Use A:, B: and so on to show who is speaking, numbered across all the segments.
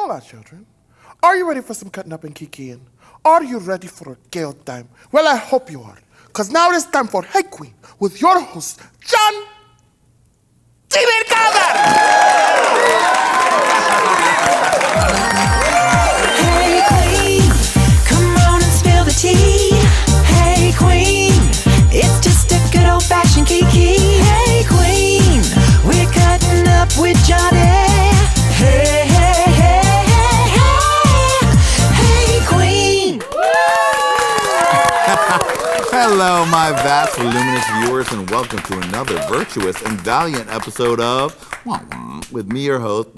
A: Hola, children. Are you ready for some cutting up and kikiing? Are you ready for a gale time? Well, I hope you are. Because now it's time for Hey Qween with your host, John T. Mercado.
B: Hey Qween, come on and spill the tea. Hey Qween, it's just a good old-fashioned kiki. Hey Qween, we're cutting up with Johnny. Hey, hey, hey, hey, hey, hey Qween.
C: Hello, my vast, voluminous viewers, and welcome to another virtuous and valiant episode of with me, your host.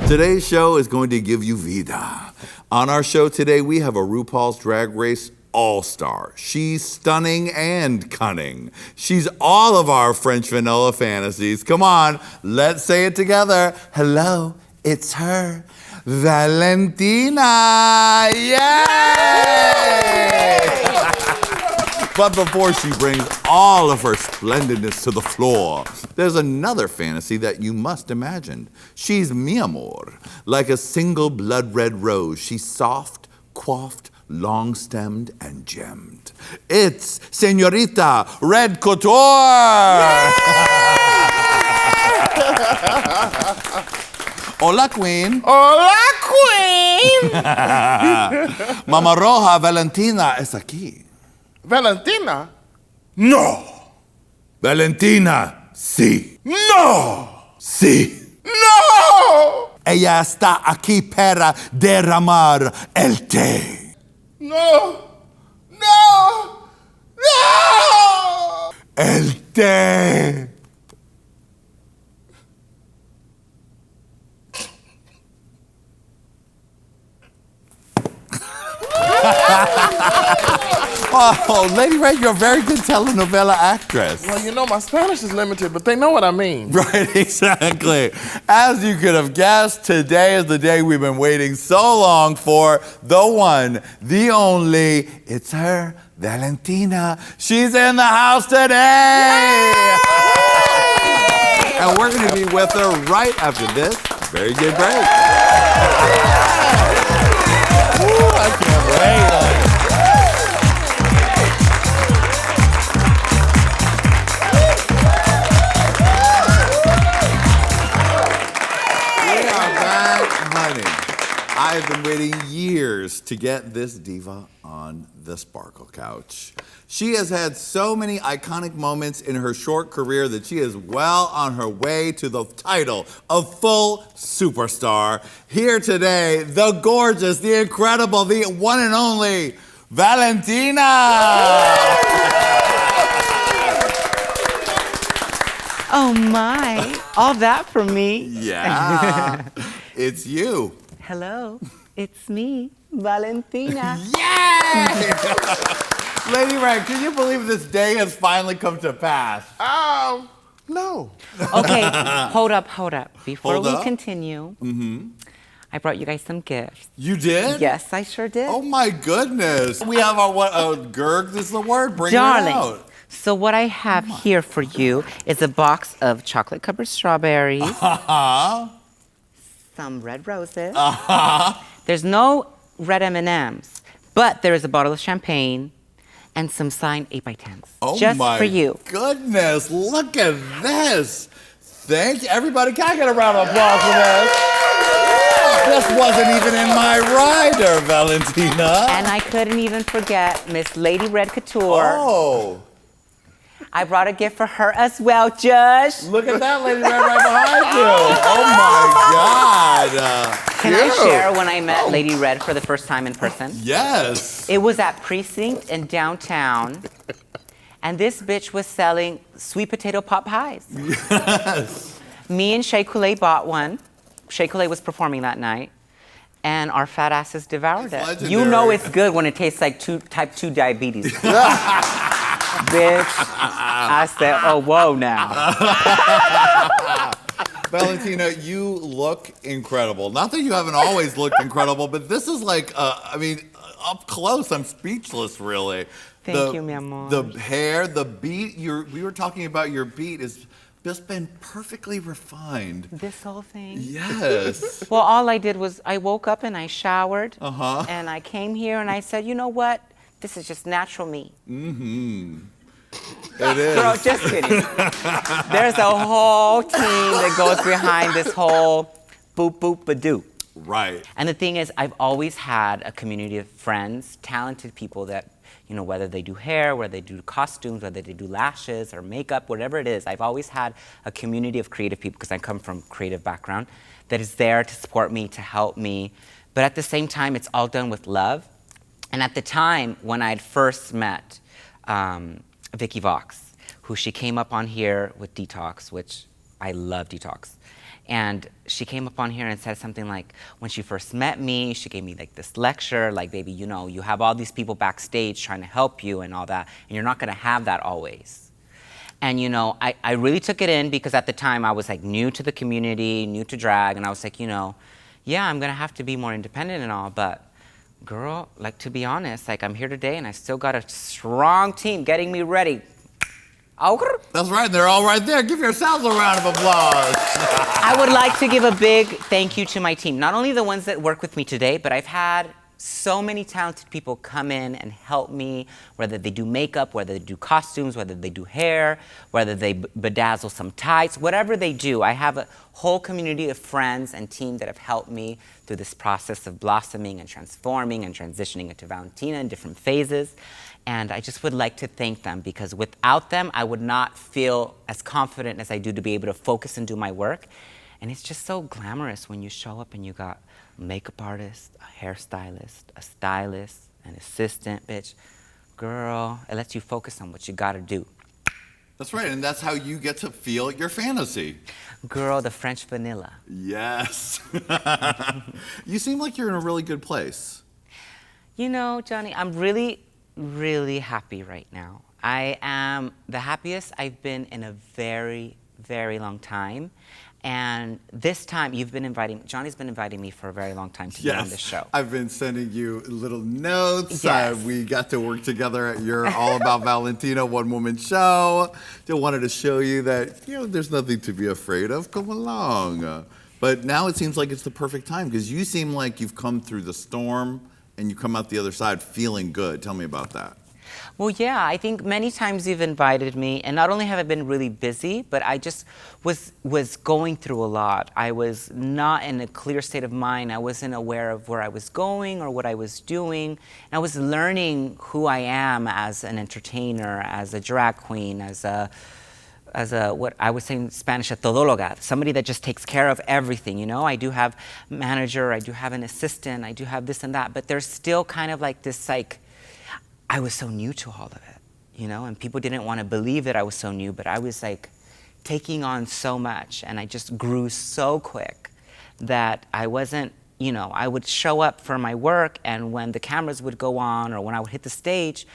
C: Today's show is going to give you vida. On our show today, we have a RuPaul's Drag Race all-star. She's stunning and cunning. She's all of our French vanilla fantasies. Come on, let's say it together. Hello, it's her, Valentina. Yay! But before she brings all of her splendidness to the floor, there's another fantasy that you must imagine. She's mi amor, like a single blood red rose. She's soft, coiffed, long-stemmed, and gemmed. It's Señorita Red Couture! Hola, Qween.
A: Hola, Qween.
C: Mama Roja Valentina es aquí.
A: Valentina? No.
C: Valentina, sí.
A: No.
C: Sí.
A: No.
C: Ella está aquí para derramar el té.
A: No. No. No.
C: El té. Oh, Lady Red, you're a very good telenovela actress.
A: Well, you know, my Spanish is limited, but they know what I mean.
C: Right, exactly. As you could have guessed, today is the day we've been waiting so long for. The one, the only, it's her, Valentina. She's in the house today! And we're going to be with her right after this very good break. Ooh, I can't wait. I've been waiting years to get this diva on the Sparkle Couch. She has had so many iconic moments in her short career that she is well on her way to the title of full superstar. Here today, the gorgeous, the incredible, the one and only Valentina!
D: Oh my, all that for me.
C: Yeah, it's you.
D: Hello, it's me, Valentina.
C: Yay! Lady Red, can you believe this day has finally come to pass?
A: No.
D: Okay, hold up. Before
C: Hold
D: we
C: up?
D: continue, I brought you guys some gifts.
C: You did?
D: Yes, I sure did.
C: Oh my goodness. We have our, gurg is the word, bring
D: Darling,
C: it out.
D: so what I have here for you is a box of chocolate-covered strawberries, some red roses. There's no red M&Ms, but there is a bottle of champagne and some signed 8x10s.
C: Oh
D: just
C: my
D: for you.
C: goodness, look at this. Thank you. Everybody, can I get a round of applause for this? This wasn't even in my rider, Valentina.
D: And I couldn't even forget Miss Lady Red Couture.
C: Oh.
D: I brought a gift for her as well, Judge.
C: Look at that Lady Red right behind you. Oh my God.
D: Can I share when I met Lady Red for the first time in person?
C: Yes.
D: It was at Precinct in downtown, and this bitch was selling sweet potato pot pies.
C: Yes.
D: Me and Shea Coulee bought one. Shea Coulee was performing that night, and our fat asses devoured it.
C: Legendary.
D: You know it's good when it tastes like type 2 diabetes. Bitch, I said, oh, whoa now.
C: Valentina, you look incredible. Not that you haven't always looked incredible, but this is like, up close, I'm speechless, really.
D: Thank you, mi amor.
C: The hair, the beat, we were talking about your beat is just been perfectly refined.
D: This whole thing.
C: Yes.
D: Well, all I did was I woke up and I showered.
C: Uh-huh.
D: And I came here and I said, you know what? This is just natural me.
C: It is.
D: Girl, just kidding. There's a whole team that goes behind this whole boop boop ba-doo.
C: Right.
D: And the thing is, I've always had a community of friends, talented people that, you know, whether they do hair, whether they do costumes, whether they do lashes or makeup, whatever it is, I've always had a community of creative people, because I come from a creative background, that is there to support me, to help me. But at the same time, it's all done with love. And at the time when I had first met Vicky Vox, who she came up on here with Detox, which I love Detox. And she came up on here and said something like, when she first met me, she gave me like this lecture, like, baby, you know, you have all these people backstage trying to help you and all that, and you're not gonna have that always. And you know, I really took it in, because at the time I was like new to the community, new to drag, and I was like, you know, yeah, I'm gonna have to be more independent and all, but girl, like, to be honest, like, I'm here today and I still got a strong team getting me ready.
C: That's right. They're all right there. Give yourselves a round of applause.
D: I would like to give a big thank you to my team. Not only the ones that work with me today, but I've had so many talented people come in and help me, whether they do makeup, whether they do costumes, whether they do hair, whether they bedazzle some tights, whatever they do. I have a whole community of friends and team that have helped me through this process of blossoming and transforming and transitioning into Valentina in different phases. And I just would like to thank them, because without them, I would not feel as confident as I do to be able to focus and do my work. And it's just so glamorous when you show up and you got a makeup artist, a hairstylist, a stylist, an assistant, bitch. Girl, it lets you focus on what you gotta do.
C: That's right, and that's how you get to feel your fantasy.
D: Girl, the French vanilla.
C: Yes. You seem like you're in a really good place.
D: You know, Johnny, I'm really happy right now. I am the happiest I've been in a very, very long time. And this time, Johnny's been inviting me for a very long time to be on this show.
C: I've been sending you little notes.
D: Yes.
C: We got to work together at your All About Valentina one-woman show. Just wanted to show you that, you know, there's nothing to be afraid of. Come along. But now it seems like it's the perfect time, because you seem like you've come through the storm and you come out the other side feeling good. Tell me about that.
D: Well, yeah, I think many times you've invited me, and not only have I been really busy, but I just was going through a lot. I was not in a clear state of mind. I wasn't aware of where I was going or what I was doing. And I was learning who I am as an entertainer, as a drag queen, as a what I would say in Spanish, a todóloga, somebody that just takes care of everything, you know? I do have a manager, I do have an assistant, I do have this and that, but there's still kind of like this, like, I was so new to all of it, you know? And people didn't want to believe that I was so new, but I was like taking on so much, and I just grew so quick that I wasn't, you know, I would show up for my work, and when the cameras would go on or when I would hit the stage,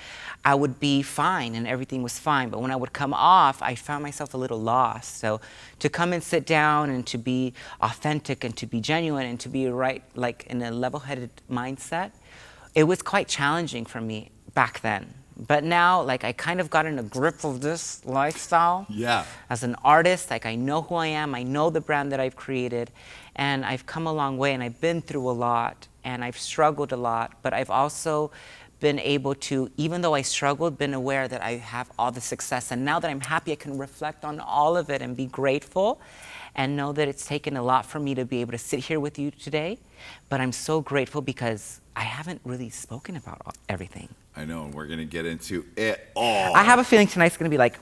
D: I would be fine and everything was fine. But when I would come off, I found myself a little lost. So to come and sit down and to be authentic and to be genuine and to be right, like in a level-headed mindset, it was quite challenging for me back then. But now, like, I kind of got in a grip of this lifestyle.
C: Yeah.
D: As an artist, like, I know who I am, I know the brand that I've created, and I've come a long way, and I've been through a lot, and I've struggled a lot, but I've also been able to, even though I struggled, been aware that I have all the success. And now that I'm happy, I can reflect on all of it and be grateful and know that it's taken a lot for me to be able to sit here with you today. But I'm so grateful because I haven't really spoken about everything.
C: I know, and we're going to get into it all.
D: I have a feeling tonight's going to be like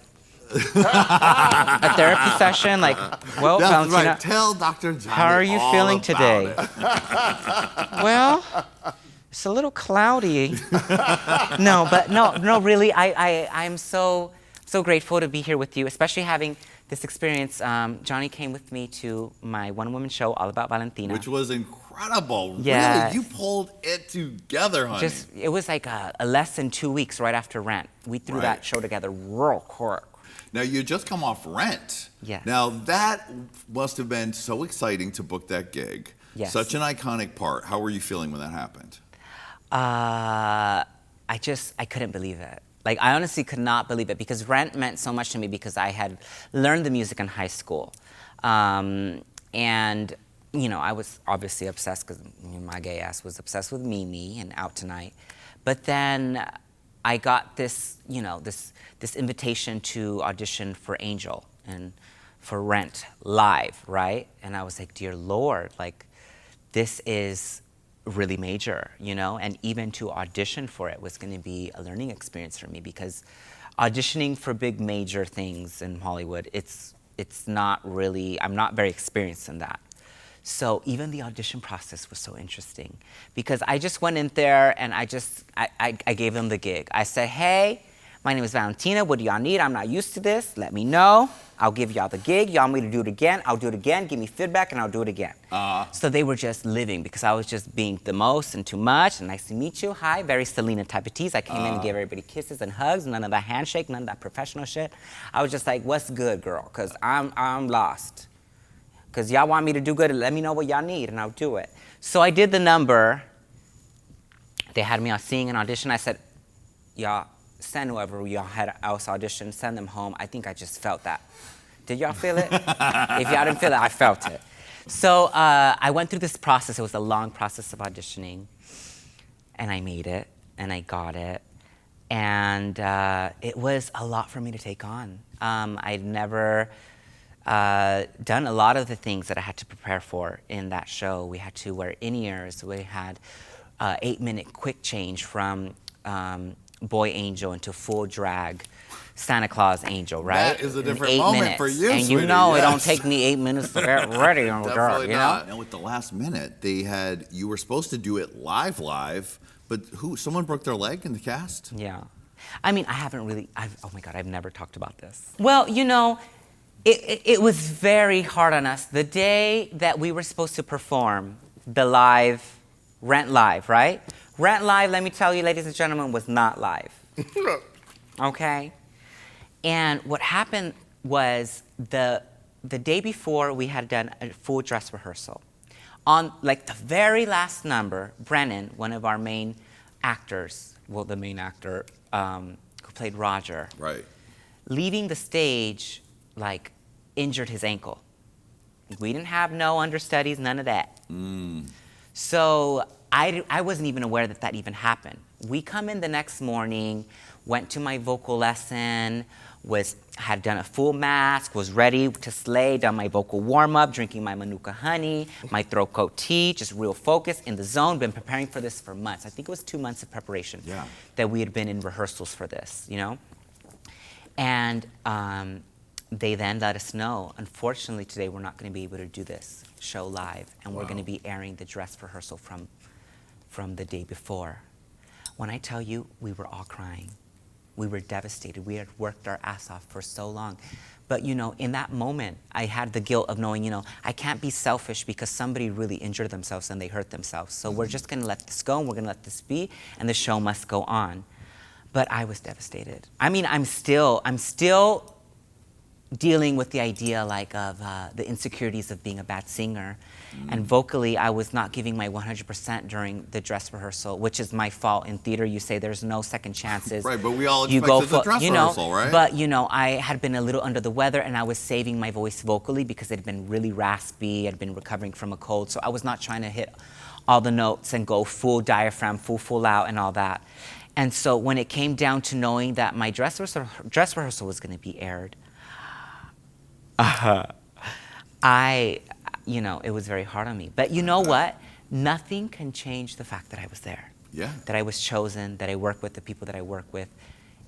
D: a therapy session. Like, well,
C: That's
D: Valentina,
C: right. Tell Dr. Johnny
D: how are you
C: all
D: feeling
C: about
D: today?
C: it.
D: Well, it's a little cloudy. No, really, I'm so grateful to be here with you, especially having this experience. Johnny came with me to my one-woman show, All About Valentina.
C: Which was incredible.
D: Yes.
C: Really, you pulled it together, honey.
D: It was like a less than 2 weeks right after Rent. We threw that show together real quick.
C: Now, you just come off Rent.
D: Yes.
C: Now, that must have been so exciting to book that gig.
D: Yes.
C: Such an iconic part. How were you feeling when that happened?
D: I couldn't believe it. Like, I honestly could not believe it because Rent meant so much to me because I had learned the music in high school. And, you know, I was obviously obsessed because my gay ass was obsessed with Mimi and Out Tonight. But then I got this, you know, this invitation to audition for Angel and for Rent live, right? And I was like, dear Lord, like, this is really major, you know? And even to audition for it was gonna be a learning experience for me because auditioning for big major things in Hollywood, it's not really, I'm not very experienced in that. So even the audition process was so interesting because I just went in there and I gave them the gig. I said, hey, my name is Valentina, what do y'all need? I'm not used to this, let me know. I'll give y'all the gig, y'all want me to do it again, I'll do it again, give me feedback and I'll do it again. So they were just living because I was just being the most and too much and nice to meet you, hi, very Selena type of tease. I came in and gave everybody kisses and hugs, none of that handshake, none of that professional shit. I was just like, what's good, girl? Cause I'm lost. Cause y'all want me to do good, let me know what y'all need and I'll do it. So I did the number. They had me sing and audition. I said, y'all, send whoever y'all had else audition, send them home. I think I just felt that. Did y'all feel it? If y'all didn't feel it, I felt it. So I went through this process. It was a long process of auditioning. And I made it, and I got it. And it was a lot for me to take on. I'd never done a lot of the things that I had to prepare for in that show. We had to wear in-ears. We had 8-minute quick change from boy angel into full drag Santa Claus angel, right?
C: That is a different
D: in 8
C: moment
D: minutes.
C: for you,
D: and
C: sweetie,
D: you know
C: yes.
D: it don't take me 8 minutes to get ready, girl. You know.
C: And with the last minute, you were supposed to do it live, but someone broke their leg in the cast?
D: Yeah. I mean, I haven't really, oh my God, I've never talked about this. Well, you know, it was very hard on us. The day that we were supposed to perform the Rent Live, right? Rent Live, let me tell you, ladies and gentlemen, was not live. Okay? And what happened was the day before we had done a full dress rehearsal. On like the very last number, Brennan, one of our main actors, well, the main actor who played Roger,
C: Right.
D: leaving the stage, like, injured his ankle. We didn't have no understudies, none of that. So I wasn't even aware that even happened. We come in the next morning, went to my vocal lesson, had done a full mask, was ready to slay, done my vocal warm-up, drinking my Manuka honey, my throat coat tea, just real focused, in the zone, been preparing for this for months. I think it was 2 months of preparation that we had been in rehearsals for this, you know? And they then let us know, unfortunately today we're not gonna be able to do this show live, and we're gonna be airing the dress rehearsal from the day before. When I tell you, we were all crying. We were devastated. We had worked our ass off for so long. But, you know, in that moment, I had the guilt of knowing, you know, I can't be selfish because somebody really injured themselves and they hurt themselves. So we're just gonna let this go and we're gonna let this be, and the show must go on. But I was devastated. I mean, I'm still dealing with the idea like of the insecurities of being a bad singer. And vocally, I was not giving my 100% during the dress rehearsal, which is my fault. In theater, you say there's no second chances.
C: Right, but we all
D: You
C: expected
D: go
C: the
D: for,
C: dress
D: you know,
C: rehearsal, right?
D: But, you know, I had been a little under the weather and I was saving my voice vocally because it had been really raspy. I'd been recovering from a cold. So I was not trying to hit all the notes and go full diaphragm, full out and all that. And so when it came down to knowing that my dress rehearsal was going to be aired, you know, it was very hard on me. But you know what? Nothing can change the fact that I was there.
C: Yeah.
D: That I was chosen, that I work with the people that I work with.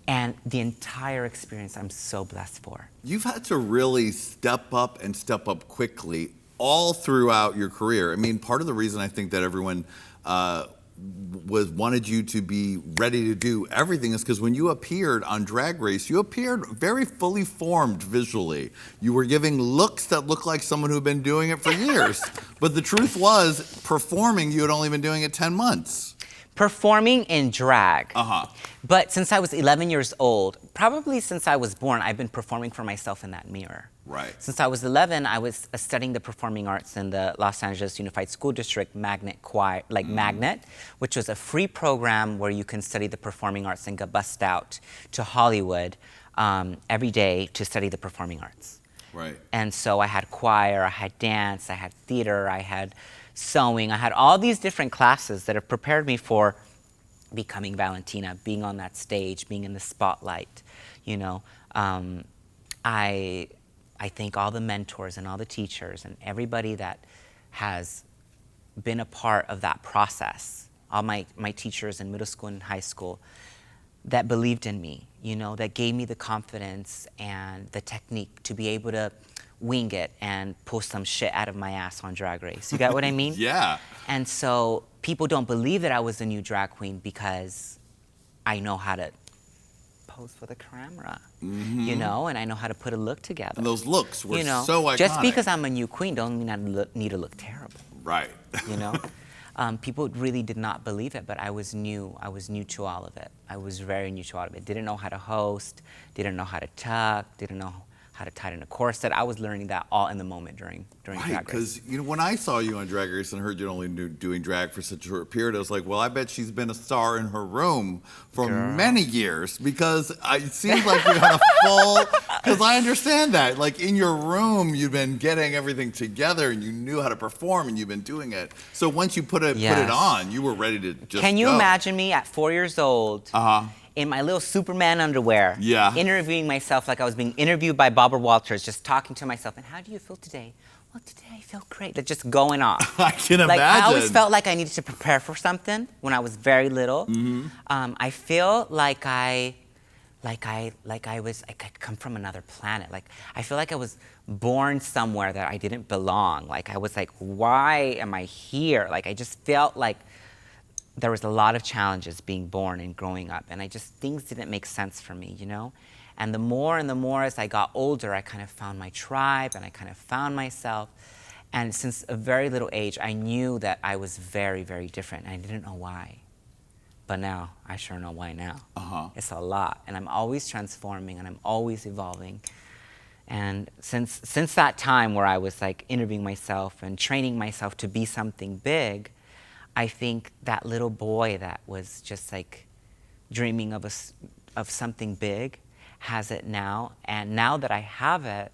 D: And the entire experience I'm so blessed for.
C: You've had to really step up and step up quickly all throughout your career. I mean, part of the reason I think that everyone wanted you to be ready to do everything is because when you appeared on Drag Race, you appeared very fully formed visually. You were giving looks that looked like someone who'd been doing it for years. But the truth was, performing, you had only been doing it 10 months.
D: Performing in drag. But since I was 11 years old, probably since I was born, I've been performing for myself in that mirror.
C: Right.
D: Since I was 11, I was studying the performing arts in the Los Angeles Unified School District Magnet Choir, Magnet, which was a free program where you can study the performing arts and get bussed out to Hollywood every day to study the performing arts.
C: Right.
D: And so I had choir, I had dance, I had theater, I had sewing, I had all these different classes that have prepared me for becoming Valentina, being on that stage, being in the spotlight. You know, I thank all the mentors and all the teachers and everybody that has been a part of that process. All my teachers in middle school and high school that believed in me, you know, that gave me the confidence and the technique to be able to wing it and pull some shit out of my ass on Drag Race. You got what I mean?
C: Yeah.
D: And so people don't believe that I was a new drag queen because I know how to pose for the camera, you know, and I know how to put a look together.
C: And those looks were
D: you know,
C: so iconic.
D: just because I'm a new queen don't mean I need to look terrible.
C: Right.
D: You know? People really did not believe it, but I was new. I was new to all of it. I was very new to all of it. Didn't know how to host, didn't know how to tuck, didn't know how to tie it in a corset. I was learning that all in the moment during
C: Right,
D: Drag Race.
C: because you know when I saw you on Drag Race and heard you only doing drag for such a short period, I was like, well, I bet she's been a star in her room for many years because it seems like you had a full. Because I understand that, like in your room, you've been getting everything together and you knew how to perform and you've been doing it. So once you put it on, you were ready to just.
D: Can you
C: go.
D: imagine me at 4 years old? In my little Superman underwear, interviewing myself like I was being interviewed by Barbara Walters, just talking to myself. And how do you feel today? Well, today I feel great. Like just going off.
C: I can
D: like,
C: imagine.
D: I always felt like I needed to prepare for something when I was very little. I feel like I come from another planet. Like I feel like I was born somewhere that I didn't belong. Like I was like, why am I here? Like I just felt like there was a lot of challenges being born and growing up, and things didn't make sense for me, you know? And the more as I got older, I kind of found my tribe and I kind of found myself. And since a very little age, I knew that I was very, very different, and I didn't know why. But now, I sure know why now. It's a lot, and I'm always transforming and I'm always evolving. And since that time where I was like interviewing myself and training myself to be something big, I think that little boy that was just like dreaming of something big has it now. And now that I have it,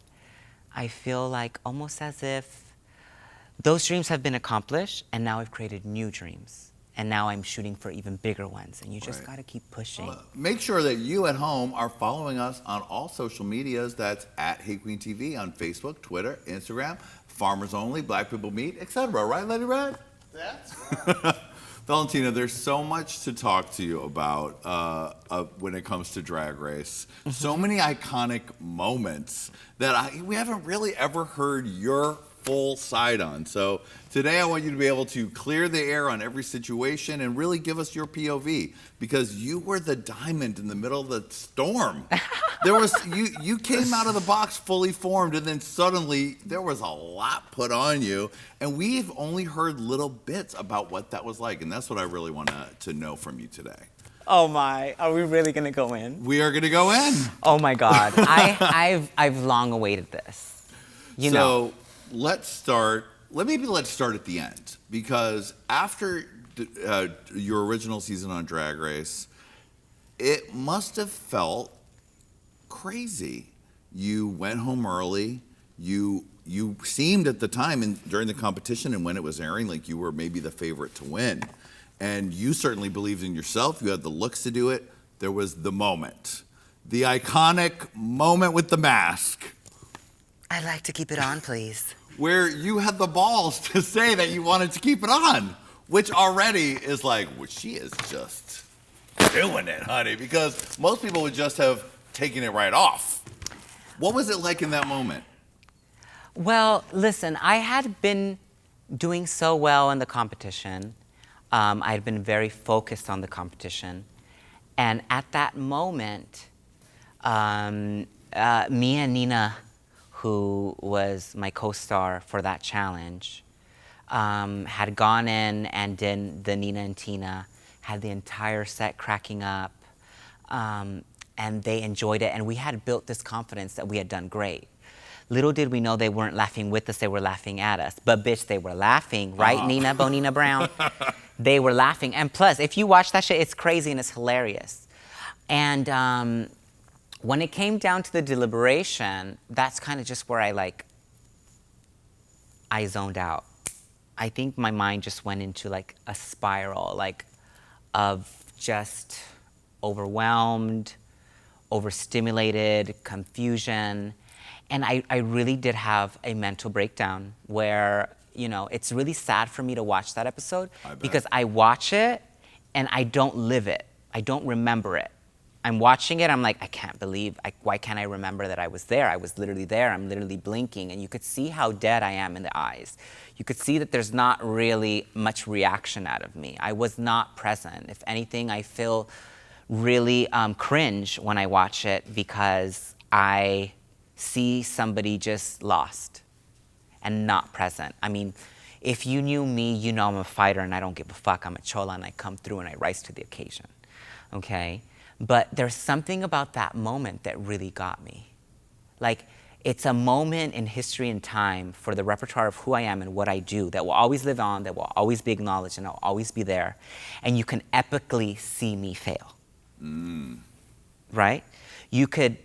D: I feel like almost as if those dreams have been accomplished and now I've created new dreams. And now I'm shooting for even bigger ones. And you just got to keep pushing.
C: Make sure that you at home are following us on all social medias. That's at Hey Qween TV on Facebook, Twitter, Instagram, Farmers Only, Black People Meet, etc. Right, Lady Red?
A: That's right.
C: Valentina, there's so much to talk to you about when it comes to Drag Race. So many iconic moments that we haven't really ever heard your full side on. So today I want you to be able to clear the air on every situation and really give us your POV, because you were the diamond in the middle of the storm. There was you came out of the box fully formed, and then suddenly there was a lot put on you, and we've only heard little bits about what that was like, and that's what I really want to know from you today.
D: Oh my, are we really gonna go in?
C: We are gonna go in.
D: Oh my God, I've long awaited this. You know.
C: Let's start at the end, because after your original season on Drag Race, it must have felt crazy. You went home early. You seemed at the time and during the competition and when it was airing like you were maybe the favorite to win. And you certainly believed in yourself. You had the looks to do it. There was the moment. The iconic moment with the mask.
D: I'd like to keep it on, please.
C: Where you had the balls to say that you wanted to keep it on, which already is like, well, she is just doing it, honey, because most people would just have taken it right off. What was it like in that moment?
D: Well, listen, I had been doing so well in the competition. I had been very focused on the competition. And at that moment, me and Nina, who was my co-star for that challenge, had gone in and did the Nina and Tina, had the entire set cracking up. and they enjoyed it, and we had built this confidence that we had done great. Little did we know they weren't laughing with us, they were laughing at us. But bitch, they were laughing, right, Nina, Bonina Brown? They were laughing. And plus, if you watch that shit, it's crazy and it's hilarious. And when it came down to the deliberation, that's kind of just where I zoned out. I think my mind just went into like a spiral, like of just overwhelmed, overstimulated, confusion. And I really did have a mental breakdown where, you know, it's really sad for me to watch that episode because I watch it and I don't live it. I don't remember it. I'm watching it, I'm like, I can't believe, why can't I remember that I was there? I was literally there, I'm literally blinking, and you could see how dead I am in the eyes. You could see that there's not really much reaction out of me. I was not present. If anything, I feel really cringe when I watch it because I see somebody just lost and not present. I mean, if you knew me, you know I'm a fighter and I don't give a fuck. I'm a chola and I come through and I rise to the occasion, okay? But there's something about that moment that really got me. Like, it's a moment in history and time for the repertoire of who I am and what I do that will always live on, that will always be acknowledged, and I'll always be there. And you can epically see me fail, right? You could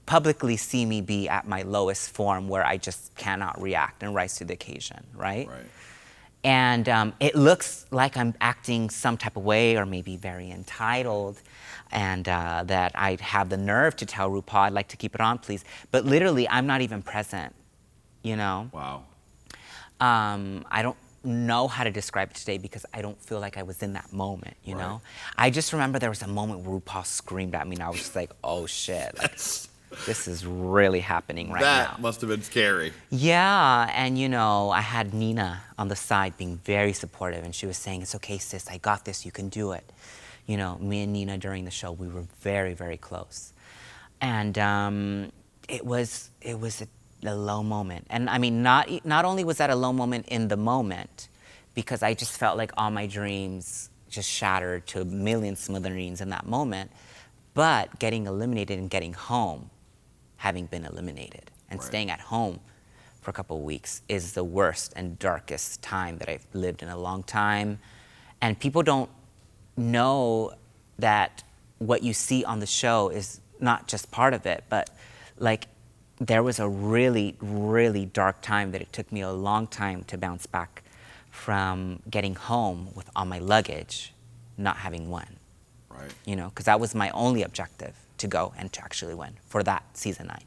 D: publicly see me be at my lowest form where I just cannot react and rise to the occasion, right?
C: Right.
D: And it looks like I'm acting some type of way or maybe very entitled and that I'd have the nerve to tell RuPaul, I'd like to keep it on, please. But literally, I'm not even present, you know?
C: Wow.
D: I don't know how to describe it today because I don't feel like I was in that moment, you know? I just remember there was a moment where RuPaul screamed at me and I was just like, oh shit, like, this is really happening right now.
C: That must have been scary.
D: Yeah, and you know, I had Nina on the side being very supportive, and she was saying, it's okay, sis, I got this, you can do it. You know, me and Nina during the show, we were very, very close. And it was a low moment. And I mean, not only was that a low moment in the moment, because I just felt like all my dreams just shattered to a million smithereens in that moment, but getting eliminated and getting home, having been eliminated and staying at home for a couple of weeks is the worst and darkest time that I've lived in a long time. And people don't know that what you see on the show is not just part of it, but like there was a really, really dark time that it took me a long time to bounce back from getting home with all my luggage, not having won.
C: Right.
D: You know, because that was my only objective, to go and to actually win for that season 9.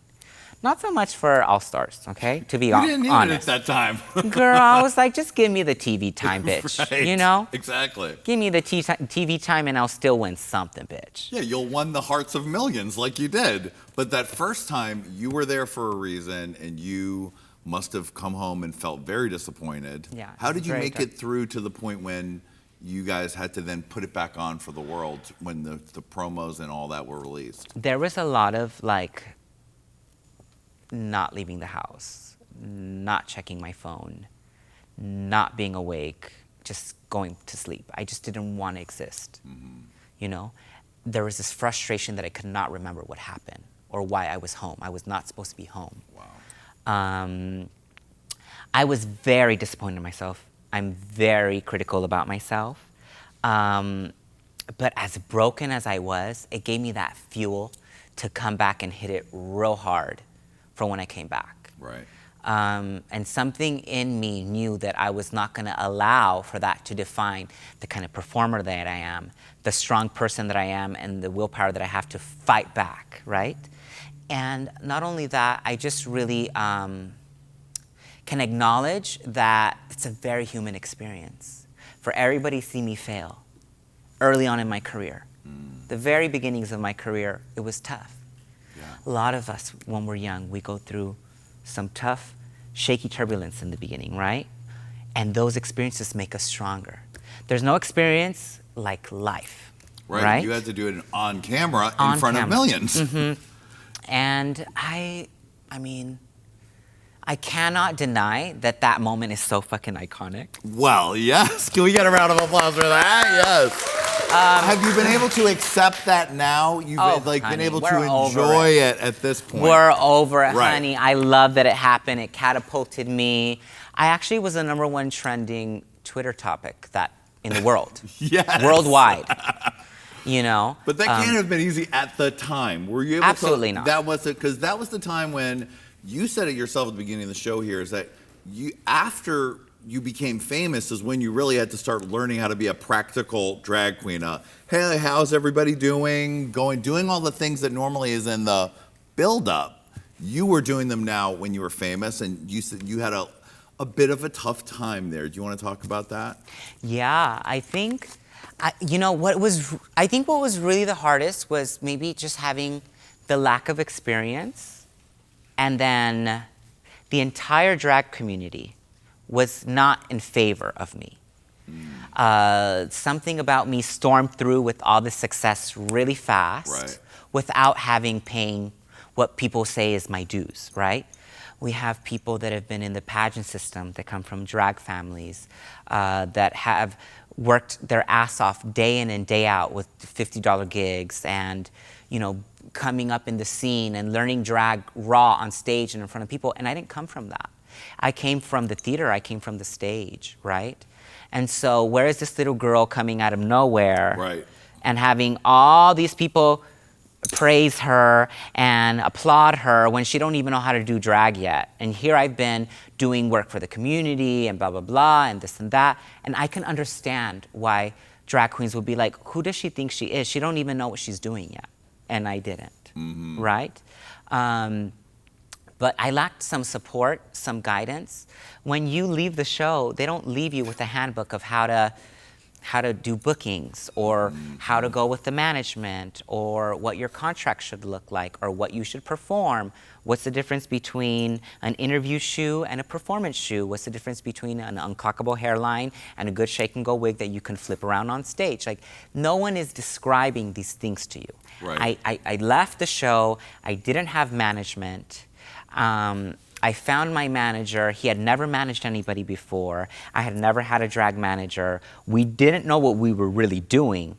D: Not so much for All Stars, okay? To be honest.
C: You didn't need it at that time.
D: Girl, I was like, just give me the TV time, bitch.
C: Right.
D: You know?
C: Exactly.
D: Give me the TV time and I'll still win something, bitch.
C: Yeah, you'll win the hearts of millions like you did. But that first time, you were there for a reason and you must have come home and felt very disappointed.
D: Yeah.
C: How did you
D: very
C: make
D: dark.
C: it through to the point when you guys had to then put it back on for the world when the promos and all that were released?
D: There was a lot of like not leaving the house, not checking my phone, not being awake, just going to sleep. I just didn't want to exist. You know, there was this frustration that I could not remember what happened or why I was home. I was not supposed to be home.
C: Wow.
D: I was very disappointed in myself. I'm very critical about myself. But as broken as I was, it gave me that fuel to come back and hit it real hard for when I came back.
C: Right.
D: And something in me knew that I was not gonna allow for that to define the kind of performer that I am, the strong person that I am, and the willpower that I have to fight back, right? And not only that, I just really can acknowledge that it's a very human experience for everybody to see me fail early on in my career. The very beginnings of my career, it was tough.
C: Yeah.
D: A lot of us, when we're young, we go through some tough, shaky turbulence in the beginning, right? And those experiences make us stronger. There's no experience like life, right?
C: You had to do it on camera in
D: On
C: front of
D: camera.
C: millions.
D: And I mean, I cannot deny that that moment is so fucking iconic.
C: Well, yes. Can we get a round of applause for that? Yes. Have you been able to accept that now? You've been
D: honey,
C: able
D: we're
C: to
D: over
C: enjoy it at this point.
D: We're over it,
C: Right.
D: honey. I love that it happened. It catapulted me. I actually was the #1 trending Twitter topic in the world.
C: Yes.
D: Worldwide. You know?
C: But that can't have been easy at the time. Were you able
D: Absolutely
C: to?
D: not.
C: That was it, because that was the time when you said it yourself at the beginning of the show here, is that after you became famous is when you really had to start learning how to be a practical drag queen. Hey, how's everybody doing? Doing all the things that normally is in the build-up. You were doing them now when you were famous, and you said you had a bit of a tough time there. Do you want to talk about that?
D: Yeah, I think, what was really the hardest was maybe just having the lack of experience, and then the entire drag community was not in favor of me. Something about me stormed through with all the success really fast,
C: Right.
D: without paying what people say is my dues, right? We have people that have been in the pageant system that come from drag families, that have worked their ass off day in and day out with $50 gigs, and coming up in the scene and learning drag raw on stage and in front of people. And I didn't come from that. I came from the theater, I came from the stage, right? And so where is this little girl coming out of nowhere,
C: Right.
D: and having all these people praise her and applaud her when she don't even know how to do drag yet? And here I've been doing work for the community and blah, blah, blah, and this and that. And I can understand why drag queens would be like, who does she think she is? She don't even know what she's doing yet. And I didn't, right? But I lacked some support, some guidance. When you leave the show, they don't leave you with a handbook of how to do bookings, or how to go with the management, or what your contract should look like, or what you should perform. What's the difference between an interview shoe and a performance shoe? What's the difference between an unclockable hairline and a good shake and go wig that you can flip around on stage? Like, no one is describing these things to you.
C: Right.
D: I left the show, I didn't have management. I found my manager. He had never managed anybody before. I had never had a drag manager. We didn't know what we were really doing,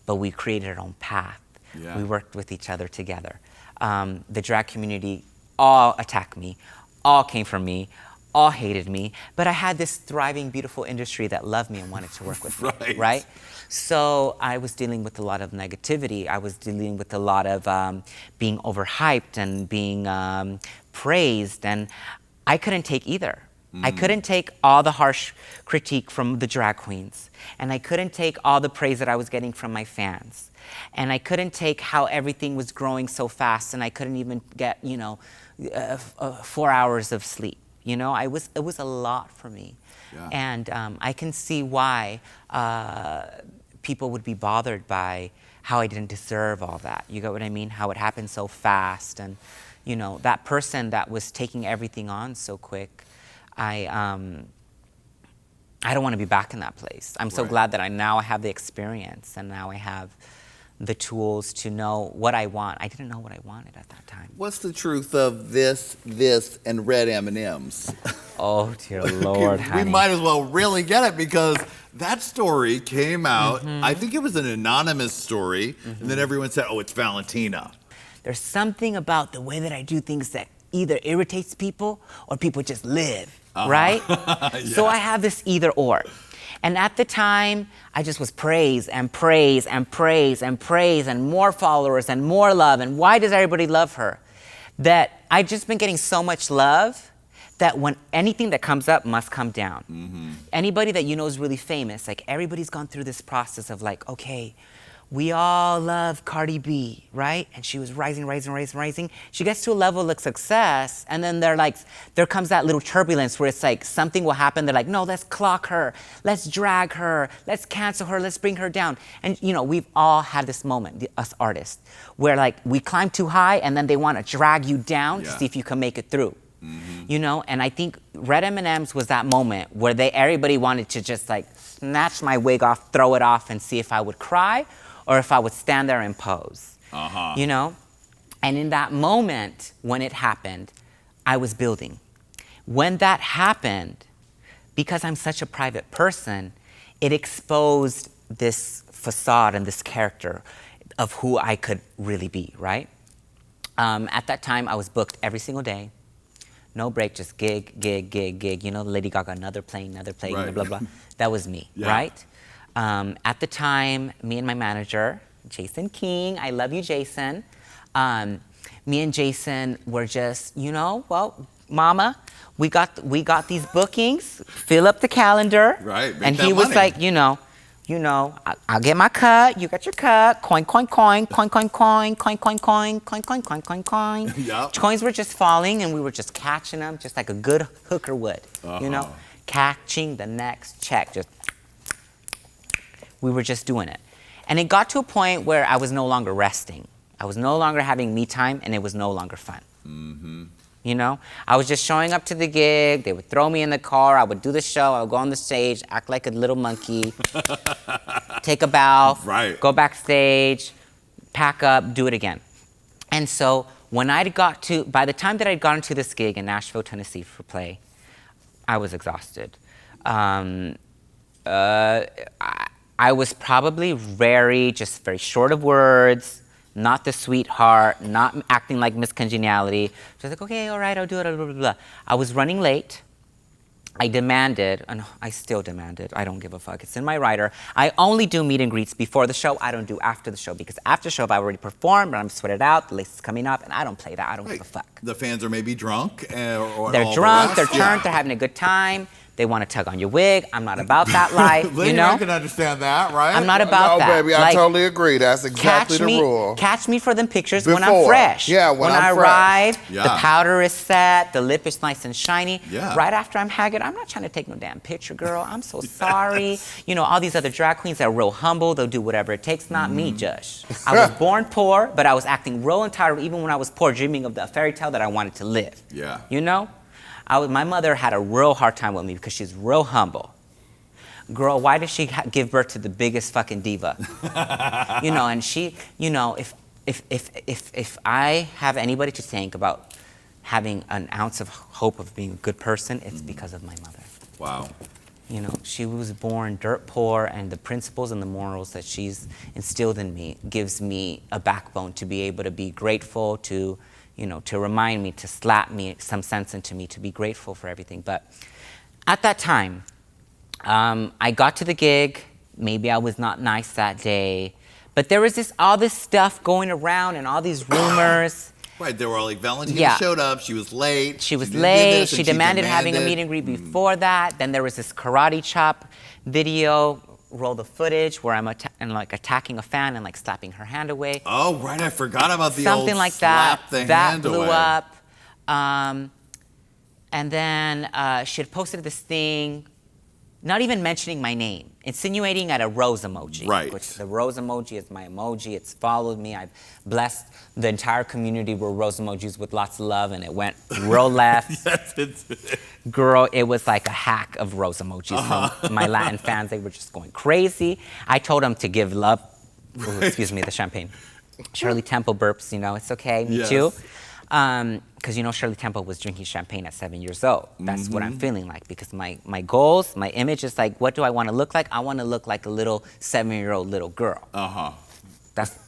D: but we created our own path.
C: Yeah.
D: We worked with each other together. The drag community all attacked me, all came for me, all hated me, but I had this thriving, beautiful industry that loved me and wanted to work with me,
C: Right.
D: right? So I was dealing with a lot of negativity. I was dealing with a lot of being overhyped and being praised, and I couldn't take either. I couldn't take all the harsh critique from the drag queens, and I couldn't take all the praise that I was getting from my fans, and I couldn't take how everything was growing so fast, and I couldn't even get 4 hours of sleep. It was a lot for me.
C: Yeah.
D: And I can see why people would be bothered by how I didn't deserve all that. You get what I mean? How it happened so fast, and that person that was taking everything on so quick. I don't want to be back in that place. I'm so
C: Right.
D: glad that I now have the experience, and now I have the tools to know what I want. I didn't know what I wanted at that time.
C: What's the truth of this, and red M&Ms?
D: Oh, dear Lord,
C: We
D: honey.
C: might as well really get it, because that story came out, I think it was an anonymous story, and then everyone said, oh, it's Valentina.
D: There's something about the way that I do things that either irritates people or people just live, right? So I have this either or. And at the time, I just was praise and praise and praise and praise, and more followers and more love. And why does everybody love her? That I've just been getting so much love that when anything that comes up must come down. Anybody that you know is really famous, like, everybody's gone through this process of like, okay, we all love Cardi B, right? And she was rising, rising, rising, rising. She gets to a level of success, and then there comes that little turbulence where it's like something will happen. They're like, no, let's clock her, let's drag her, let's cancel her, let's bring her down. And we've all had this moment, us artists, where like we climb too high, and then they want to drag you down to see if you can make it through. And I think Red M&Ms was that moment where everybody wanted to just like snatch my wig off, throw it off, and see if I would cry or if I would stand there and pose. And in that moment, when it happened, I was building. When that happened, because I'm such a private person, it exposed this facade and this character of who I could really be, right? At that time, I was booked every single day. No break, just gig, gig, gig, gig. You know, Lady Gaga, another plane,
C: Right.
D: blah, blah, blah. That was me,
C: Yeah.
D: right? At the time, me and my manager, Jason King, I love you, Jason. Me and Jason were just, well, mama, we got these bookings, fill up the calendar.
C: Right, make
D: and
C: that
D: he was
C: money.
D: like, I'll get my cut, you got your cut, coin, coin, coin, coin, coin, coin, coin, coin, coin, coin, coin, coin, coin, coin.
C: Yup.
D: Coins were just falling and we were just catching them just like a good hooker would, catching the next check. We were just doing it. And it got to a point where I was no longer resting. I was no longer having me time and it was no longer fun. I was just showing up to the gig. They would throw me in the car. I would do the show. I would go on the stage, act like a little monkey, take a bow,
C: Right.
D: go backstage, pack up, do it again. And so by the time that I'd gotten to this gig in Nashville, Tennessee for play, I was exhausted. I was probably very short of words, not the sweetheart, not acting like Miss Congeniality. So I was like, okay, all right, I'll do it, blah, blah, blah. I was running late. I demanded, and I still demanded, I don't give a fuck, it's in my writer. I only do meet and greets before the show, I don't do after the show, because after the show, I've already performed, and I'm sweated out, the list is coming up, and I don't play that, I don't give a fuck.
C: The fans are maybe drunk or
D: They're
C: all the
D: drunk,
C: rest.
D: they're turned,
C: Yeah.
D: they're having a good time. They want to tug on your wig. I'm not about that life,
C: Lady, I can understand that, right?
D: I'm not about
A: No,
D: that.
A: baby, I totally agree. That's exactly the rule.
D: Catch me for them pictures when I'm
A: Before.
D: fresh.
A: Yeah, when I'm
D: I
A: fresh.
D: arrive,
C: Yeah.
D: the powder is set, the lip is nice and shiny.
C: Yeah.
D: Right after I'm haggard, I'm not trying to take no damn picture, girl. I'm so sorry. All these other drag queens that are real humble. They'll do whatever it takes. Not me, Josh. I was born poor, but I was acting real entitled even when I was poor, dreaming of the fairy tale that I wanted to live.
C: Yeah.
D: My mother had a real hard time with me because she's real humble. Girl, why did she give birth to the biggest fucking diva? And she, if I have anybody to thank about having an ounce of hope of being a good person, it's because of my mother.
C: Wow.
D: She was born dirt poor, and the principles and the morals that she's instilled in me gives me a backbone to be able to be grateful, to remind me, to slap me some sense into me, to be grateful for everything. But at that time, I got to the gig. Maybe I was not nice that day, but there was all this stuff going around and all these rumors.
C: Right, they were all like, Valentina
D: Yeah.
C: showed up, she was late.
D: She was
C: did
D: late.
C: this,
D: She
C: and
D: demanded having a meet and greet before that. Then there was this karate chop video, roll the footage where I'm attacking a fan and slapping her hand away.
C: Oh, right, I forgot about the
D: Something
C: old
D: like that.
C: slap the
D: That
C: hand
D: blew
C: away.
D: up. And then she had posted this thing, not even mentioning my name, insinuating at a rose emoji.
C: Right.
D: Which the rose emoji is my emoji. It's followed me. I've blessed the entire community with rose emojis with lots of love, and it went real left.
C: Yes, it's...
D: Girl, it was like a hack of rose emojis from my Latin fans. They were just going crazy. I told them to give love. Ooh, excuse me, the champagne. Shirley Temple burps, it's okay, me
C: Yes.
D: too. Because Shirley Temple was drinking champagne at 7 years old. That's what I'm feeling like, because my goals, my image is like, what do I want to look like? I want to look like a little 7-year-old little girl. That's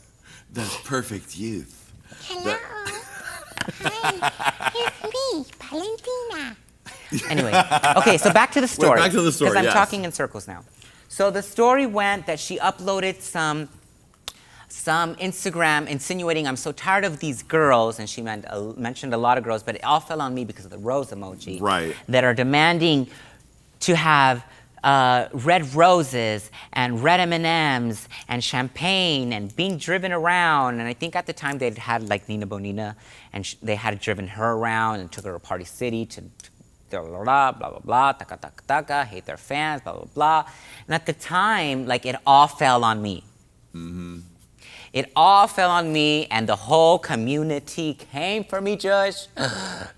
C: perfect youth.
E: Hello. Hi, it's me, Valentina.
D: Anyway, okay, so back to the story.
C: back to the story,
D: Because I'm
C: yes.
D: talking in circles now. So the story went that she uploaded some Instagram insinuating, I'm so tired of these girls, and she mentioned a lot of girls, but it all fell on me because of the rose emoji.
C: Right.
D: That are demanding to have red roses and red M&Ms and champagne and being driven around. And I think at the time they'd had Nina Bonina, and they had driven her around and took her to Party City to blah, blah, blah, blah, taka, taka, taka, hate their fans, blah, blah, blah. And at the time, it all fell on me. It all fell on me, and the whole community came for me, Josh.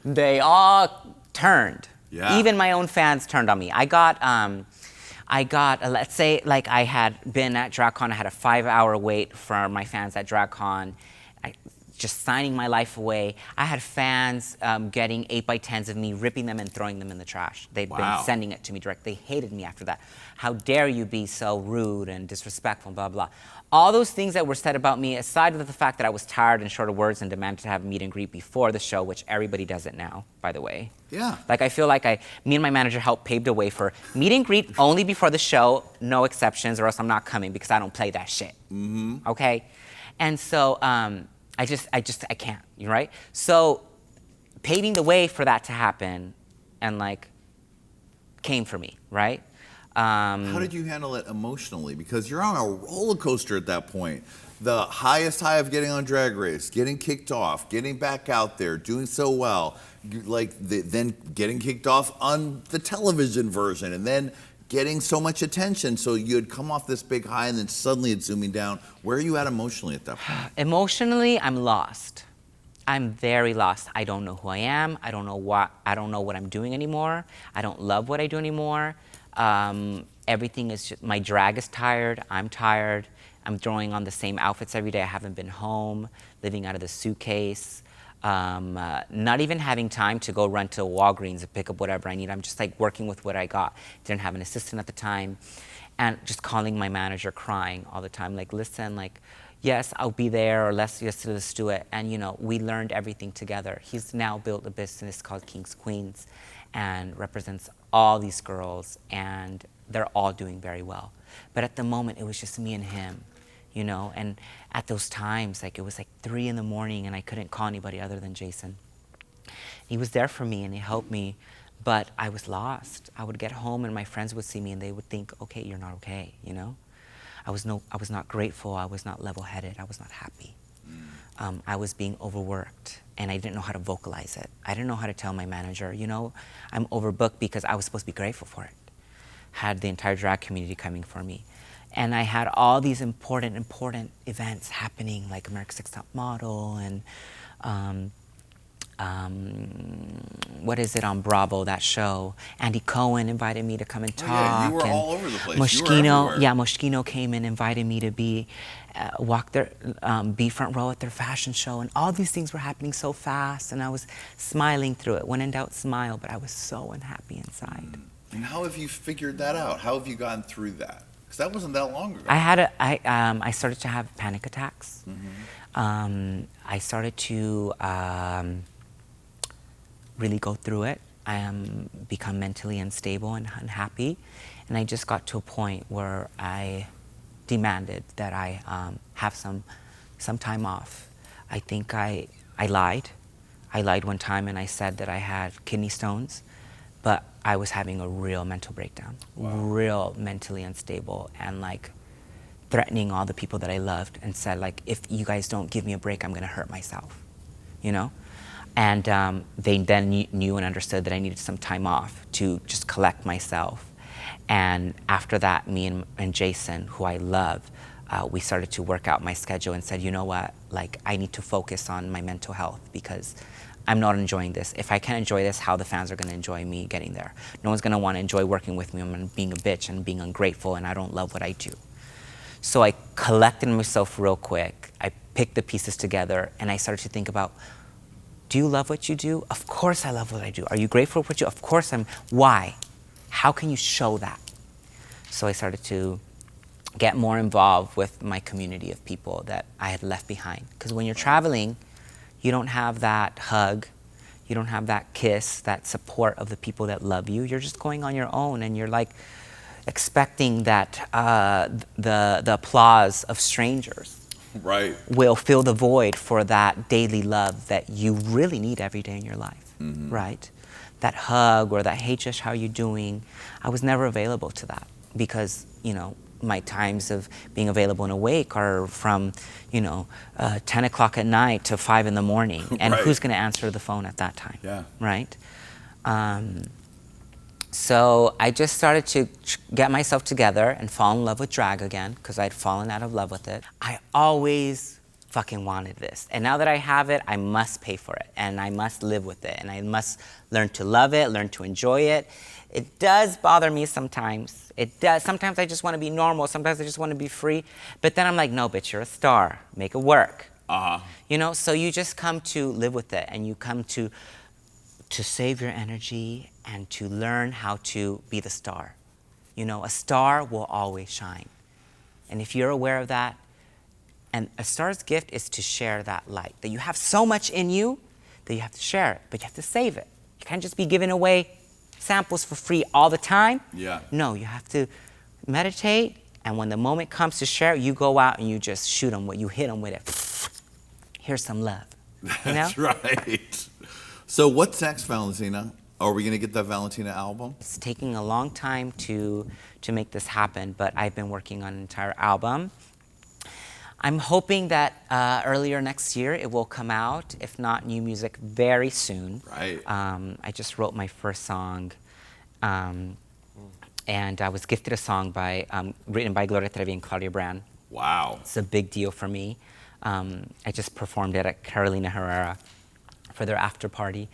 D: They all turned.
C: Yeah.
D: Even my own fans turned on me. I got, let's say, I had been at DragCon. I had a 5-hour wait for my fans at DragCon. just signing my life away. I had fans getting 8x10s of me, ripping them and throwing them in the trash. They'd been sending it to me direct. They hated me after that. How dare you be so rude and disrespectful, blah, blah. All those things that were said about me, aside from the fact that I was tired and short of words and demanded to have a meet and greet before the show, which everybody does it now, by the way.
C: Yeah.
D: Like, I feel like me and my manager helped pave the way for meet and greet only before the show, no exceptions, or else I'm not coming because I don't play that shit. Mm-hmm. Okay? And so, I can't, you right? So, paving the way for that to happen and, like, came for me, right?
C: How did you handle it emotionally? Because you're on a roller coaster at that point. The highest high of getting on Drag Race, getting kicked off, getting back out there, doing so well, then getting kicked off on the television version, and then getting so much attention. So you had come off this big high, and then suddenly it's zooming down. Where are you at emotionally at that point?
D: Emotionally, I'm lost. I'm very lost. I don't know who I am. I don't know what I'm doing anymore. I don't love what I do anymore. Everything is just, my drag is tired. I'm tired. I'm throwing on the same outfits every day. I haven't been home, living out of the suitcase, not even having time to go run to Walgreens and pick up whatever I need. I'm just like working with what I got. Didn't have an assistant at the time, and just calling my manager, crying all the time. Like, listen, like, yes, I'll be there, or let's do it. And you know, we learned everything together. He's now built a business called Qween and represents all these girls, and they're all doing very well. But at the moment, it was just me and him, you know? And at those times, like, it was like 3 in the morning, and I couldn't call anybody other than Jason. He was there for me, and he helped me, but I was lost. I would get home, and my friends would see me, and they would think, okay, you're not okay, you know? I was not grateful, I was not level-headed, I was not happy. I was being overworked, and I didn't know how to vocalize it. I didn't know how to tell my manager, you know, I'm overbooked, because I was supposed to be grateful for it. Had the entire drag community coming for me. And I had all these important events happening, like America's Next Top Model, and what is it on Bravo, that show? Andy Cohen invited me to come and talk.
C: Yeah, you were
D: and
C: all over the place.
D: Moschino came and invited me to be front row at their fashion show, and all these things were happening so fast, and I was smiling through it. When in doubt, smile, but I was so unhappy inside.
C: And how have you figured that out? How have you gone through that? Because that wasn't that long ago.
D: I started to have panic attacks. I started to really go through it. I become mentally unstable and unhappy, and I just got to a point where I demanded that I have some time off. I think I lied. I lied one time, and I said that I had kidney stones, but I was having a real mental breakdown, real mentally unstable, and like threatening all the people that I loved, and said, like, if you guys don't give me a break, I'm gonna hurt myself, you know? And they then knew and understood that I needed some time off to just collect myself. And after that, me and Jason, who I love, we started to work out my schedule and said, you know what, like, I need to focus on my mental health, because I'm not enjoying this. If I can't enjoy this, how the fans are gonna enjoy me getting there? No one's gonna wanna enjoy working with me. I'm being a bitch and being ungrateful, and I don't love what I do. So I collected myself real quick. I picked the pieces together, and I started to think about, do you love what you do? Of course I love what I do. Are you grateful for what you do? Of course I'm. Why? How can you show that? So I started to get more involved with my community of people that I had left behind. Because when you're traveling, you don't have that hug, you don't have that kiss, that support of the people that love you. You're just going on your own, and you're like expecting that the applause of strangers will fill the void for that daily love that you really need every day in your life, right? That hug, or that, hey, Josh, how are you doing? I was never available to that, because, you know, my times of being available and awake are from, 10 o'clock at night to 5 in the morning. And who's gonna answer the phone at that time, right? So I just started to get myself together and fall in love with drag again, because I'd fallen out of love with it. I always fucking wanted this. And now that I have it, I must pay for it, and I must live with it, and I must learn to love it, learn to enjoy it. It does bother me sometimes. It does. Sometimes I just want to be normal. Sometimes I just want to be free. But then I'm like, no, bitch, you're a star. Make it work. You know, so you just come to live with it, and you come to save your energy and to learn how to be the star. You know, a star will always shine. And if you're aware of that, and a star's gift is to share that light, that you have so much in you that you have to share it, but you have to save it. You can't just be giving away samples for free all the time.
C: Yeah.
D: No, you have to meditate, and when the moment comes to share, you go out and you just shoot them, you hit them with it. Here's some love. You know?
C: That's right. So what's next, Valentina? Are we going to get that Valentina album?
D: It's taking a long time to make this happen, but I've been working on an entire album. I'm hoping that earlier next year it will come out, if not new music, very soon.
C: Right.
D: I just wrote my first song, and I was gifted a song written by Gloria Trevi and Claudia Brand.
C: Wow.
D: It's a big deal for me. I just performed it at Carolina Herrera for their after party.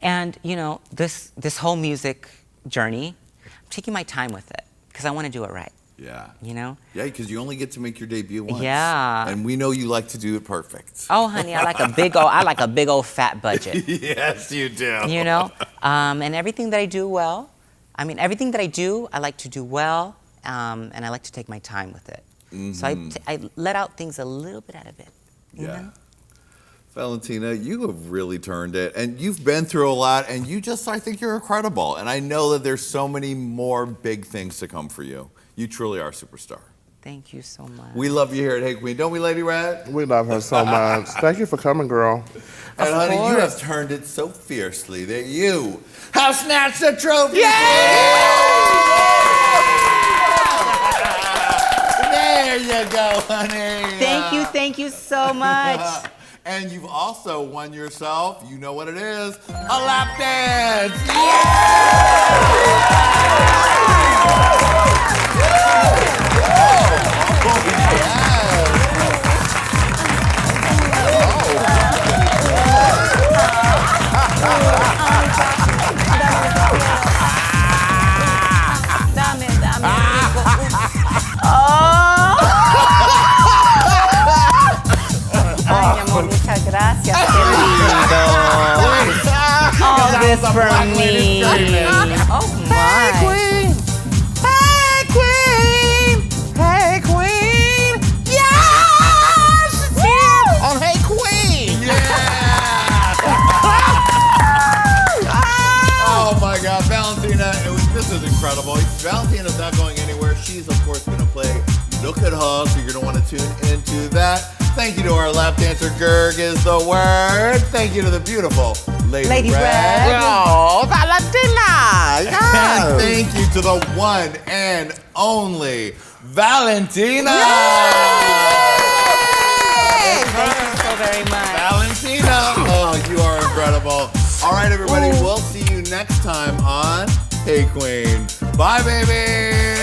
D: And, you know, this whole music journey, I'm taking my time with it because I want to do it right.
C: Yeah.
D: You know?
C: Yeah, because you only get to make your debut once.
D: Yeah.
C: And we know you like to do it perfect.
D: Oh, honey, I like a big old fat budget.
C: Yes, you do.
D: You know? And everything that I do well, everything that I do, I like to do well, and I like to take my time with it. So I let out things a little bit at a bit. You know?
C: Valentina, you have really turned it, and you've been through a lot, and I think you're incredible. And I know that there's so many more big things to come for you. You truly are a superstar.
D: Thank you so much.
C: We love you here at Hey Qween, don't we, Lady Rat?
A: We love her so much. Thank you for coming, girl.
C: And honey, you have turned it so fiercely that you have snatched the trophy. There you go, honey.
D: Thank you so much.
C: And you've also won yourself, you know what it is, a lap dance.
D: Muchas gracias, qué lindo. All this for me. Oh my.
A: Hey, Qween! Hey, Qween! Yes! It's here on Hey Qween!
C: Oh my God, Valentina, this is incredible. Valentina's not going anywhere. She's of course gonna play Look at Her, so you're gonna want to tune into that. Thank you to our lap dancer, Gerg is the word. Thank you to the beautiful Lady Red.
A: Oh, Valentina!
C: And thank you to the one and only Valentina.
D: Thank you so very much.
C: Valentina, oh, you are incredible. All right, everybody, we'll see you next time on Hey Qween. Bye, baby.